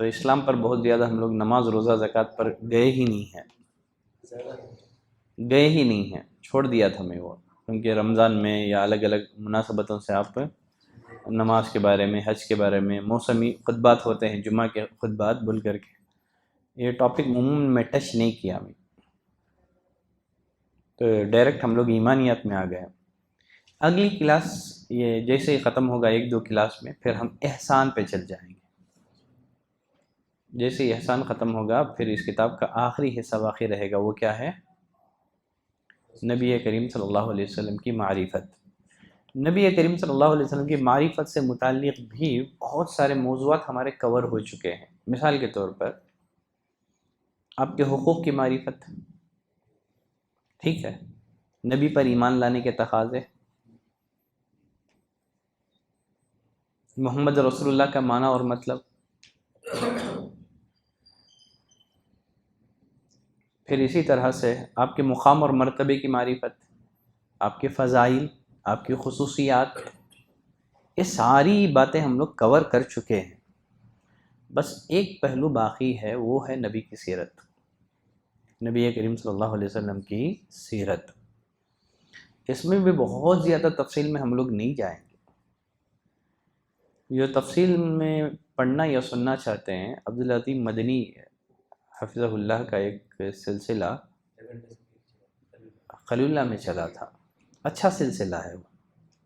تو اسلام پر بہت زیادہ ہم لوگ نماز، روزہ، زکوٰۃ پر گئے ہی نہیں ہیں. چھوڑ دیا تھا میں وہ، کیونکہ رمضان میں یا الگ الگ مناسبتوں سے آپ نماز کے بارے میں، حج کے بارے میں، موسمی خطبات ہوتے ہیں، جمعہ کے خطبات بھول کر کے یہ ٹاپک عموماً میں ٹچ نہیں کیا میں. تو ڈائریکٹ ہم لوگ ایمانیات میں آ گئے. اگلی کلاس یہ جیسے ہی ختم ہوگا 1-2 کلاس میں، پھر ہم احسان پہ چل جائیں گے. جیسے ہی احسان ختم ہوگا پھر اس کتاب کا آخری حصہ باقی رہے گا. وہ کیا ہے؟ نبی کریم صلی اللہ علیہ وسلم کی معرفت. نبی کریم صلی اللہ علیہ وسلم کی معرفت سے متعلق بھی بہت سارے موضوعات ہمارے کور ہو چکے ہیں. مثال کے طور پر آپ کے حقوق کی معرفت. ٹھیک ہے. نبی پر ایمان لانے کے تقاضے، محمد رسول اللہ کا معنی اور مطلب، پھر اسی طرح سے آپ کے مقام اور مرتبے کی معرفت، آپ کے فضائل، آپ کی خصوصیات، یہ ساری باتیں ہم لوگ کور کر چکے ہیں۔ بس ایک پہلو باقی ہے، وہ ہے نبی کی سیرت، نبی کریم صلی اللہ علیہ وسلم کی سیرت۔ اس میں بھی بہت زیادہ تفصیل میں ہم لوگ نہیں جائیں گے۔ جو تفصیل میں پڑھنا یا سننا چاہتے ہیں، عبدالعظیم مدنی حفظہ اللہ کا ایک سلسلہ خلیل اللہ میں چلا تھا، اچھا سلسلہ ہے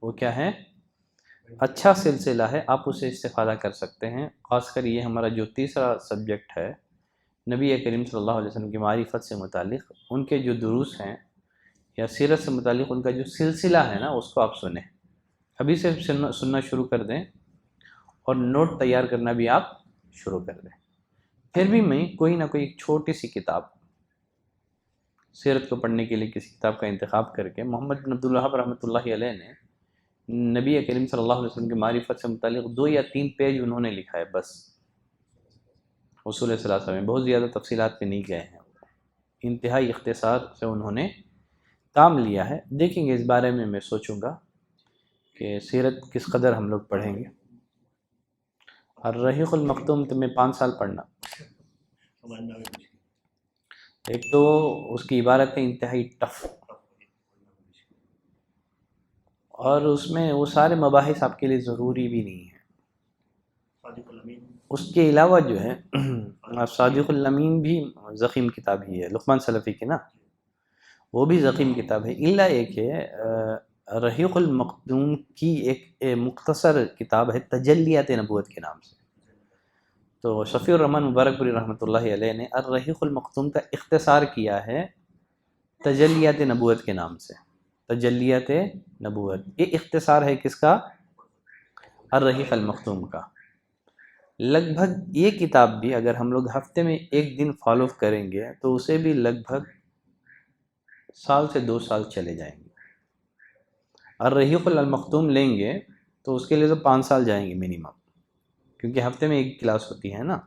وہ کیا ہے؟ اچھا سلسلہ ہے، آپ اسے استفادہ کر سکتے ہیں۔ خاص کر یہ ہمارا جو تیسرا سبجیکٹ ہے، نبی کریم صلی اللہ علیہ وسلم کی معرفت سے متعلق ان کے جو دروس ہیں یا سیرت سے متعلق ان کا جو سلسلہ ہے نا، اس کو آپ سنیں، ابھی سے سننا شروع کر دیں اور نوٹ تیار کرنا بھی آپ شروع کر دیں۔ پھر بھی میں کوئی نہ کوئی ایک چھوٹی سی کتاب سیرت کو پڑھنے کے لیے کسی کتاب کا انتخاب کر کے، محمد بن عبد الوہاب رحمۃ اللہ علیہ نے نبی کریم صلی اللہ علیہ وسلم کی معرفت سے متعلق 2 یا 3 پیج انہوں نے لکھا ہے بس، اصول ثلاثہ میں بہت زیادہ تفصیلات پہ نہیں گئے ہیں، انتہائی اختصار سے انہوں نے کام لیا ہے۔ دیکھیں گے اس بارے میں، میں سوچوں گا کہ سیرت کس قدر ہم لوگ پڑھیں گے۔ الرحیق المختوم تو میں 5 سال پڑھنا، ایک تو اس کی عبارتیں انتہائی ٹف، اور اس میں وہ سارے مباحث آپ کے لیے ضروری بھی نہیں ہیں۔ اس کے علاوہ جو ہے صادق الامین بھی ضخیم کتاب ہی ہے، لقمان سلفی کی نا، وہ بھی ضخیم کتاب ہے، الا ایک ہے رحیق المختوم کی ایک مختصر کتاب ہے تجلیات نبوت کے نام سے۔ تو شفیع الرحمن مبارک پوری رحمۃ اللہ علیہ نے الرحیق المختوم کا اختصار کیا ہے تجلیات نبوت کے نام سے، تجلیات نبوت، یہ اختصار ہے کس کا؟ الرحیق المختوم کا۔ لگ بھگ یہ کتاب بھی اگر ہم لوگ ہفتے میں 1 دن فالو کریں گے تو اسے بھی لگ بھگ 1 سال سے 2 سال چلے جائیں گے۔ الرحیق المختوم لیں گے تو اس کے لیے تو 5 سال جائیں گے منیمم، کیونکہ ہفتے میں 1 کلاس ہوتی ہے نا۔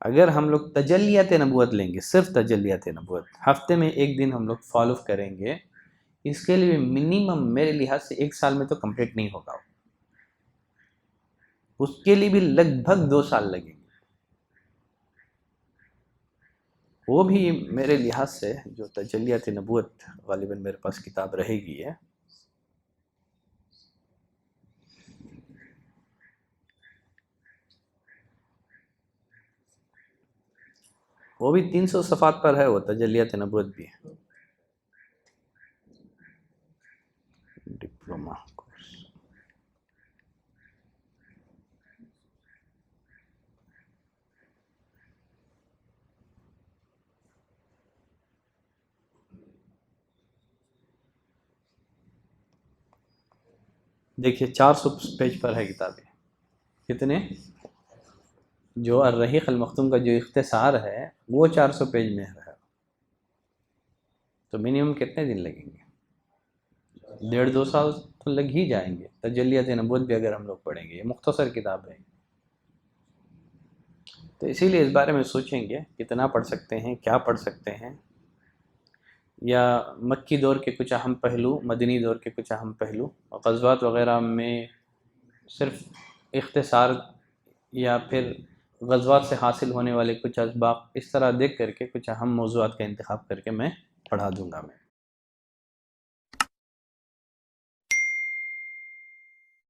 اگر ہم لوگ تجلیات نبوت لیں گے، صرف تجلیات نبوت، ہفتے میں 1 دن ہم لوگ فالو کریں گے، اس کے لیے منیمم میرے لحاظ سے 1 سال میں تو کمپلیٹ نہیں ہوگا، اس کے لیے بھی لگ بھگ 2 سال لگیں گے۔ وہ بھی میرے لحاظ سے جو تجلیات نبوت غالباً میرے پاس کتاب رہے گی ہے، وہ بھی 300 صفحات پر ہے، وہ تجلیات نبوت بھی ہے، ڈپلوما کورس۔ دیکھیے 400 پیج پر ہے کتابیں، کتنے؟ جو الرحیق المختوم کا جو اختصار ہے وہ 400 پیج میں ہے، تو منیمم کتنے دن لگیں گے؟ 1.5-2 سال تو لگ ہی جائیں گے۔ تجلیات نبوت بھی اگر ہم لوگ پڑھیں گے، یہ مختصر کتاب ہے، تو اسی لیے اس بارے میں سوچیں گے کتنا پڑھ سکتے ہیں، کیا پڑھ سکتے ہیں، یا مکی دور کے کچھ اہم پہلو، مدنی دور کے کچھ اہم پہلو، غزوات وغیرہ میں صرف اختصار، یا پھر غزوات سے حاصل ہونے والے کچھ اسباق، اس طرح دیکھ کر کے کچھ اہم موضوعات کا انتخاب کر کے میں پڑھا دوں گا میں۔